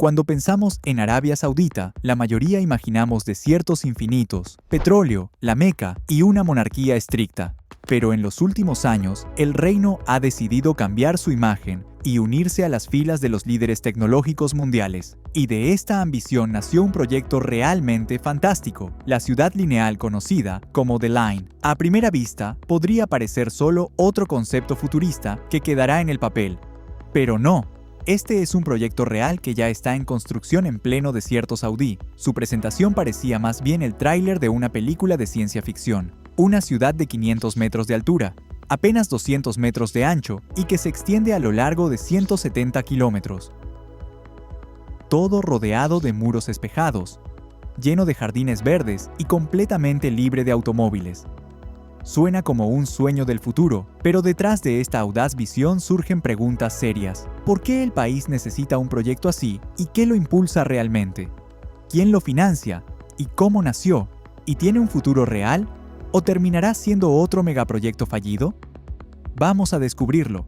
Cuando pensamos en Arabia Saudita, la mayoría imaginamos desiertos infinitos, petróleo, la Meca y una monarquía estricta. Pero en los últimos años, el reino ha decidido cambiar su imagen y unirse a las filas de los líderes tecnológicos mundiales. Y de esta ambición nació un proyecto realmente fantástico, la ciudad lineal conocida como The Line. A primera vista, podría parecer solo otro concepto futurista que quedará en el papel. Pero no. Este es un proyecto real que ya está en construcción en pleno desierto saudí. Su presentación parecía más bien el tráiler de una película de ciencia ficción. Una ciudad de 500 metros de altura, apenas 200 metros de ancho y que se extiende a lo largo de 170 kilómetros. Todo rodeado de muros espejados, lleno de jardines verdes y completamente libre de automóviles. Suena como un sueño del futuro, pero detrás de esta audaz visión surgen preguntas serias. ¿Por qué el país necesita un proyecto así y qué lo impulsa realmente? ¿Quién lo financia? ¿Y cómo nació? ¿Y tiene un futuro real? ¿O terminará siendo otro megaproyecto fallido? Vamos a descubrirlo.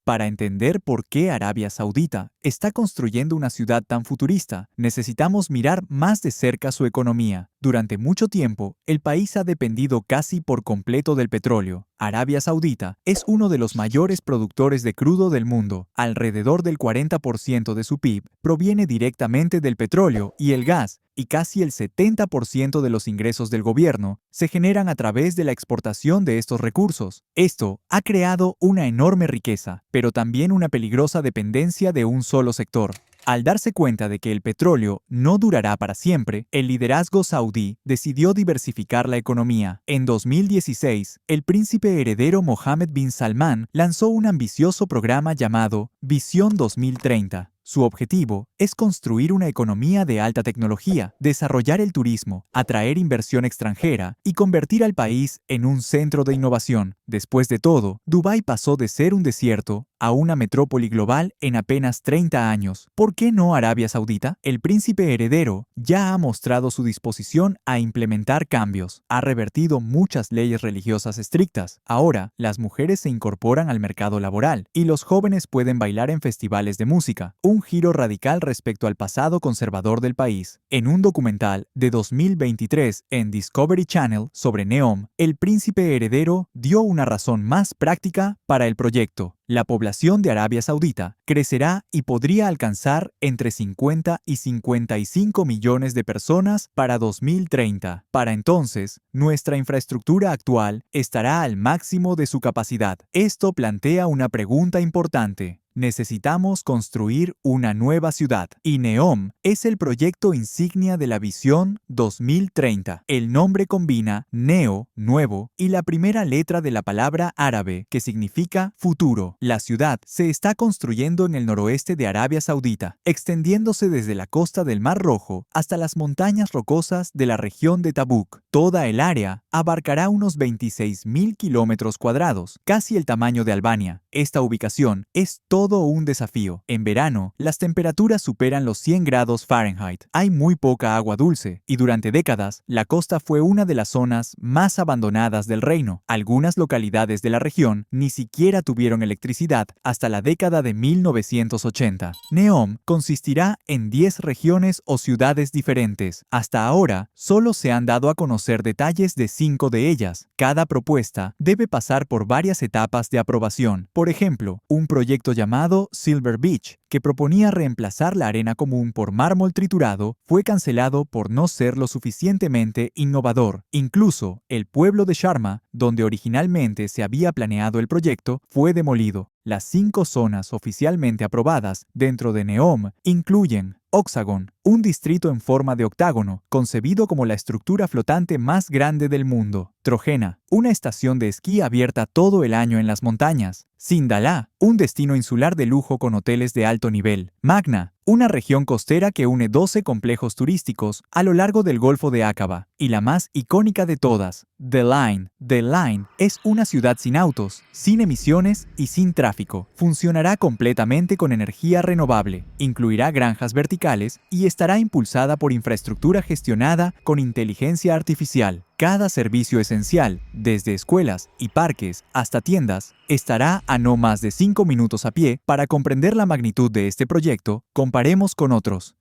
Para entender por qué Arabia Saudita está construyendo una ciudad tan futurista, necesitamos mirar más de cerca su economía. Durante mucho tiempo, el país ha dependido casi por completo del petróleo. Arabia Saudita es uno de los mayores productores de crudo del mundo. Alrededor del 40% de su PIB proviene directamente del petróleo y el gas, y casi el 70% de los ingresos del gobierno se generan a través de la exportación de estos recursos. Esto ha creado una enorme riqueza, pero también una peligrosa dependencia de un solo sector. Al darse cuenta de que el petróleo no durará para siempre, el liderazgo saudí decidió diversificar la economía. En 2016, el príncipe heredero Mohammed bin Salman lanzó un ambicioso programa llamado Visión 2030. Su objetivo es construir una economía de alta tecnología, desarrollar el turismo, atraer inversión extranjera y convertir al país en un centro de innovación. Después de todo, Dubái pasó de ser un desierto a una metrópoli global en apenas 30 años. ¿Por qué no Arabia Saudita? El príncipe heredero ya ha mostrado su disposición a implementar cambios. Ha revertido muchas leyes religiosas estrictas. Ahora, las mujeres se incorporan al mercado laboral y los jóvenes pueden bailar en festivales de música. Un giro radical respecto al pasado conservador del país. En un documental de 2023 en Discovery Channel sobre NEOM, el príncipe heredero dio una razón más práctica para el proyecto. La población de Arabia Saudita crecerá y podría alcanzar entre 50 y 55 millones de personas para 2030. Para entonces, nuestra infraestructura actual estará al máximo de su capacidad. Esto plantea una pregunta importante. Necesitamos construir una nueva ciudad, y NEOM es el proyecto insignia de la Visión 2030. El nombre combina neo, nuevo, y la primera letra de la palabra árabe, que significa futuro. La ciudad se está construyendo en el noroeste de Arabia Saudita, extendiéndose desde la costa del Mar Rojo hasta las montañas rocosas de la región de Tabuk. Toda el área abarcará unos 26.000 kilómetros cuadrados, casi el tamaño de Albania. Esta ubicación es todo un desafío. En verano, las temperaturas superan los 100 grados Fahrenheit. Hay muy poca agua dulce, y durante décadas, la costa fue una de las zonas más abandonadas del reino. Algunas localidades de la región ni siquiera tuvieron electricidad hasta la década de 1980. NEOM consistirá en 10 regiones o ciudades diferentes. Hasta ahora, solo se han dado a conocer detalles de 5 de ellas. Cada propuesta debe pasar por varias etapas de aprobación. Por ejemplo, un proyecto llamado Silver Beach, que proponía reemplazar la arena común por mármol triturado, fue cancelado por no ser lo suficientemente innovador. Incluso, el pueblo de Sharma, donde originalmente se había planeado el proyecto, fue demolido. Las 5 zonas oficialmente aprobadas dentro de NEOM incluyen Oxagon, un distrito en forma de octágono, concebido como la estructura flotante más grande del mundo. Trojena, una estación de esquí abierta todo el año en las montañas. Sindalá, un destino insular de lujo con hoteles de alto nivel. Magna, una región costera que une 12 complejos turísticos a lo largo del Golfo de Aqaba. Y la más icónica de todas, The Line. The Line es una ciudad sin autos, sin emisiones y sin tráfico. Funcionará completamente con energía renovable, incluirá granjas verticales y estará impulsada por infraestructura gestionada con inteligencia artificial. Cada servicio esencial, desde escuelas y parques hasta tiendas, estará a no más de 5 minutos a pie. Para comprender la magnitud de este proyecto, comparemos con otros.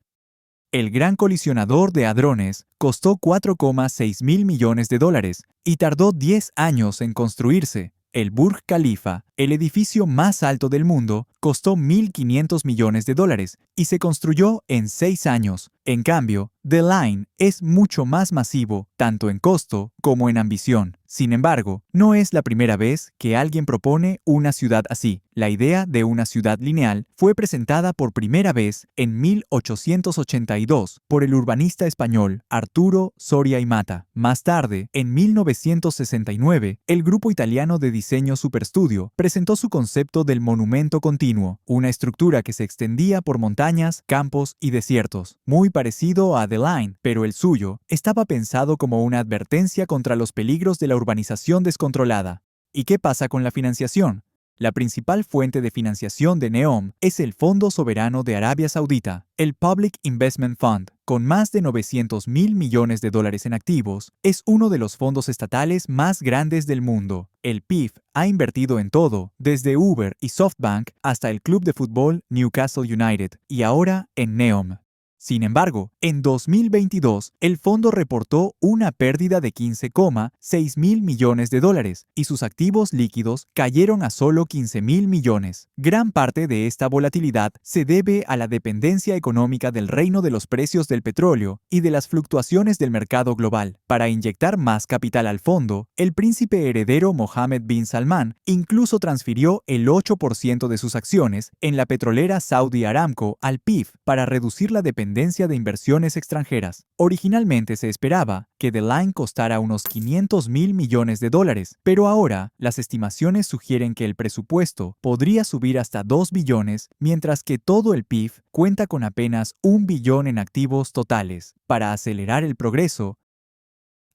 El Gran Colisionador de Hadrones costó 4,6 mil millones de dólares y tardó 10 años en construirse. El Burj Khalifa, el edificio más alto del mundo, costó 1.500 millones de dólares y se construyó en 6 años. En cambio, The Line es mucho más masivo, tanto en costo como en ambición. Sin embargo, no es la primera vez que alguien propone una ciudad así. La idea de una ciudad lineal fue presentada por primera vez en 1882 por el urbanista español Arturo Soria y Mata. Más tarde, en 1969, el grupo italiano de diseño Superstudio presentó su concepto del monumento continuo, una estructura que se extendía por montañas, campos y desiertos, muy parecido a The Line, pero el suyo estaba pensado como una advertencia contra los peligros de la urbanización descontrolada. ¿Y qué pasa con la financiación? La principal fuente de financiación de NEOM es el Fondo Soberano de Arabia Saudita, el Public Investment Fund. Con más de 900.000 millones de dólares en activos, es uno de los fondos estatales más grandes del mundo. El PIF ha invertido en todo, desde Uber y SoftBank hasta el club de fútbol Newcastle United, y ahora en NEOM. Sin embargo, en 2022, el fondo reportó una pérdida de 15,6 mil millones de dólares y sus activos líquidos cayeron a solo 15 mil millones. Gran parte de esta volatilidad se debe a la dependencia económica del reino de los precios del petróleo y de las fluctuaciones del mercado global. Para inyectar más capital al fondo, el príncipe heredero Mohammed bin Salman incluso transfirió el 8% de sus acciones en la petrolera Saudi Aramco al PIF para reducir la dependencia de inversiones extranjeras. Originalmente se esperaba que The Line costara unos 500 mil millones de dólares, pero ahora las estimaciones sugieren que el presupuesto podría subir hasta 2 billones, mientras que todo el PIF cuenta con apenas 1 billón en activos totales. Para acelerar el progreso,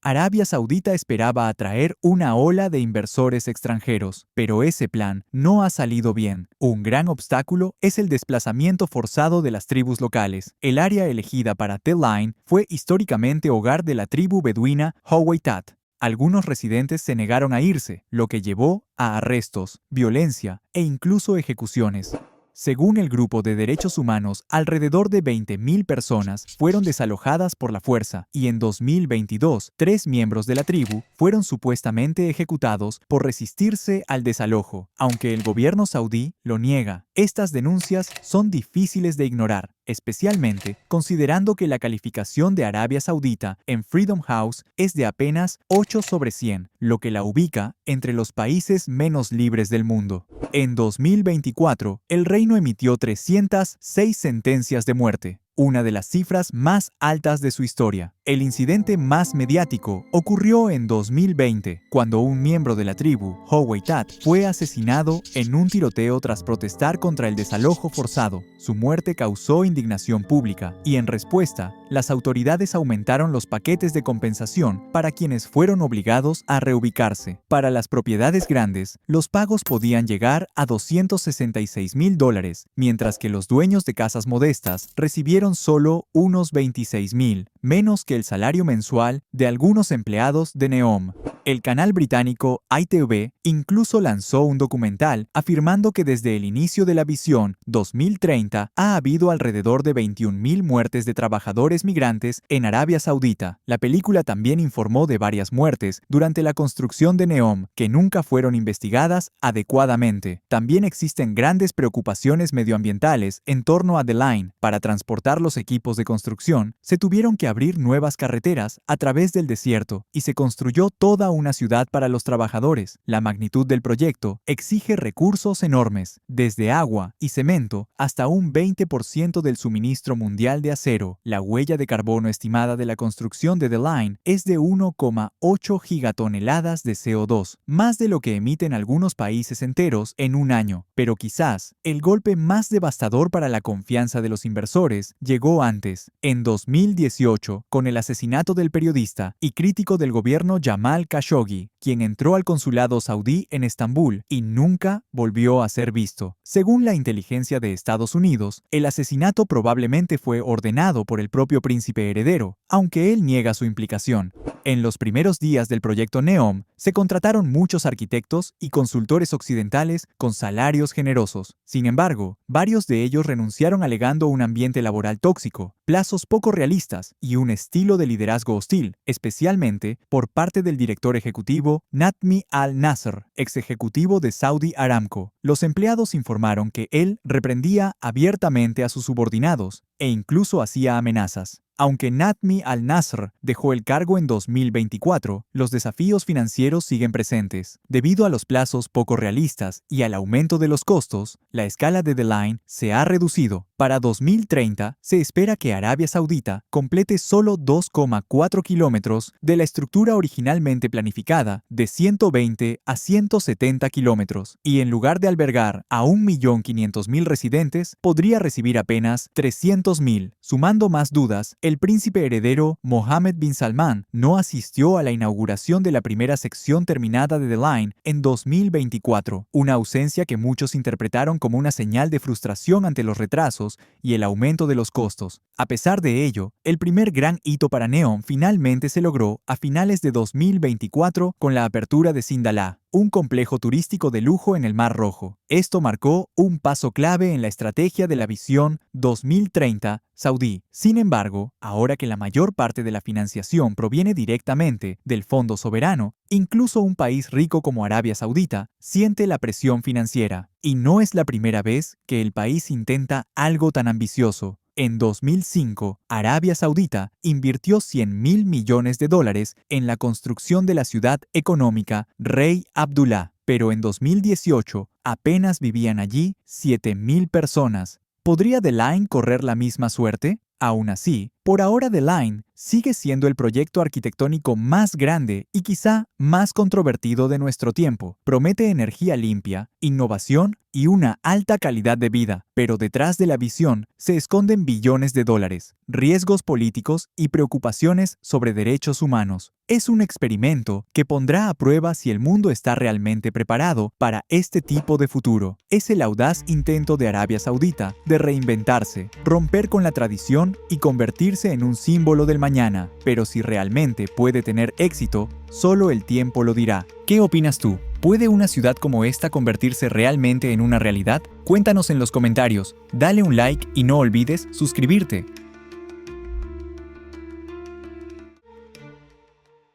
Arabia Saudita esperaba atraer una ola de inversores extranjeros, pero ese plan no ha salido bien. Un gran obstáculo es el desplazamiento forzado de las tribus locales. El área elegida para The Line fue históricamente hogar de la tribu beduina Howeitat. Algunos residentes se negaron a irse, lo que llevó a arrestos, violencia e incluso ejecuciones. Según el grupo de derechos humanos, alrededor de 20.000 personas fueron desalojadas por la fuerza y en 2022, 3 miembros de la tribu fueron supuestamente ejecutados por resistirse al desalojo, aunque el gobierno saudí lo niega. Estas denuncias son difíciles de ignorar, especialmente considerando que la calificación de Arabia Saudita en Freedom House es de apenas 8 sobre 100, lo que la ubica entre los países menos libres del mundo. En 2024, el reino emitió 306 sentencias de muerte, una de las cifras más altas de su historia. El incidente más mediático ocurrió en 2020, cuando un miembro de la tribu, Howeitat, fue asesinado en un tiroteo tras protestar contra el desalojo forzado. Su muerte causó indignación pública y, en respuesta, las autoridades aumentaron los paquetes de compensación para quienes fueron obligados a reubicarse. Para las propiedades grandes, los pagos podían llegar a 266 mil dólares, mientras que los dueños de casas modestas recibieron solo unos 26 mil, menos que el salario mensual de algunos empleados de NEOM. El canal británico ITV incluso lanzó un documental afirmando que desde el inicio de la visión 2030 ha habido alrededor de 21.000 muertes de trabajadores migrantes en Arabia Saudita. La película también informó de varias muertes durante la construcción de NEOM que nunca fueron investigadas adecuadamente. También existen grandes preocupaciones medioambientales en torno a The Line. Para transportar los equipos de construcción, se tuvieron que abrir nuevas carreteras a través del desierto y se construyó toda una ciudad para los trabajadores. La magnitud del proyecto exige recursos enormes, desde agua y cemento hasta un 20% del suministro mundial de acero. La huella de carbono estimada de la construcción de The Line es de 1,8 gigatoneladas de CO2, más de lo que emiten algunos países enteros en un año. Pero quizás el golpe más devastador para la confianza de los inversores llegó antes. En 2018, con el asesinato del periodista y crítico del gobierno Jamal Khashoggi, Khashoggi, quien entró al consulado saudí en Estambul y nunca volvió a ser visto. Según la inteligencia de Estados Unidos, el asesinato probablemente fue ordenado por el propio príncipe heredero, aunque él niega su implicación. En los primeros días del proyecto NEOM, se contrataron muchos arquitectos y consultores occidentales con salarios generosos. Sin embargo, varios de ellos renunciaron alegando un ambiente laboral tóxico, plazos poco realistas y un estilo de liderazgo hostil, especialmente por parte del director ejecutivo Natmi al-Nasr, ex ejecutivo de Saudi Aramco. Los empleados informaron que él reprendía abiertamente a sus subordinados e incluso hacía amenazas. Aunque Natmi al-Nasr dejó el cargo en 2024, los desafíos financieros siguen presentes. Debido a los plazos poco realistas y al aumento de los costos, la escala de The Line se ha reducido. Para 2030, se espera que Arabia Saudita complete solo 2,4 kilómetros de la estructura originalmente planificada de 120 a 170 kilómetros, y en lugar de albergar a 1.500.000 residentes, podría recibir apenas 300.000. Sumando más dudas, el príncipe heredero Mohammed bin Salman no asistió a la inauguración de la primera sección terminada de The Line en 2024, una ausencia que muchos interpretaron como una señal de frustración ante los retrasos y el aumento de los costos. A pesar de ello, el primer gran hito para NEOM finalmente se logró a finales de 2024 con la apertura de Sindalah, un complejo turístico de lujo en el Mar Rojo. Esto marcó un paso clave en la estrategia de la visión 2030 saudí. Sin embargo, ahora que la mayor parte de la financiación proviene directamente del fondo soberano, incluso un país rico como Arabia Saudita siente la presión financiera. Y no es la primera vez que el país intenta algo tan ambicioso. En 2005, Arabia Saudita invirtió $100.000 millones en la construcción de la ciudad económica Rey Abdullah, pero en 2018 apenas vivían allí 7.000 personas. ¿Podría The Line correr la misma suerte? Aún así, por ahora The Line sigue siendo el proyecto arquitectónico más grande y quizá más controvertido de nuestro tiempo. Promete energía limpia, innovación y una alta calidad de vida, pero detrás de la visión se esconden billones de dólares, riesgos políticos y preocupaciones sobre derechos humanos. Es un experimento que pondrá a prueba si el mundo está realmente preparado para este tipo de futuro. Es el audaz intento de Arabia Saudita de reinventarse, romper con la tradición y convertirse en un símbolo del mañana. Pero si realmente puede tener éxito, solo el tiempo lo dirá. ¿Qué opinas tú? ¿Puede una ciudad como esta convertirse realmente en una realidad? Cuéntanos en los comentarios, dale un like y no olvides suscribirte.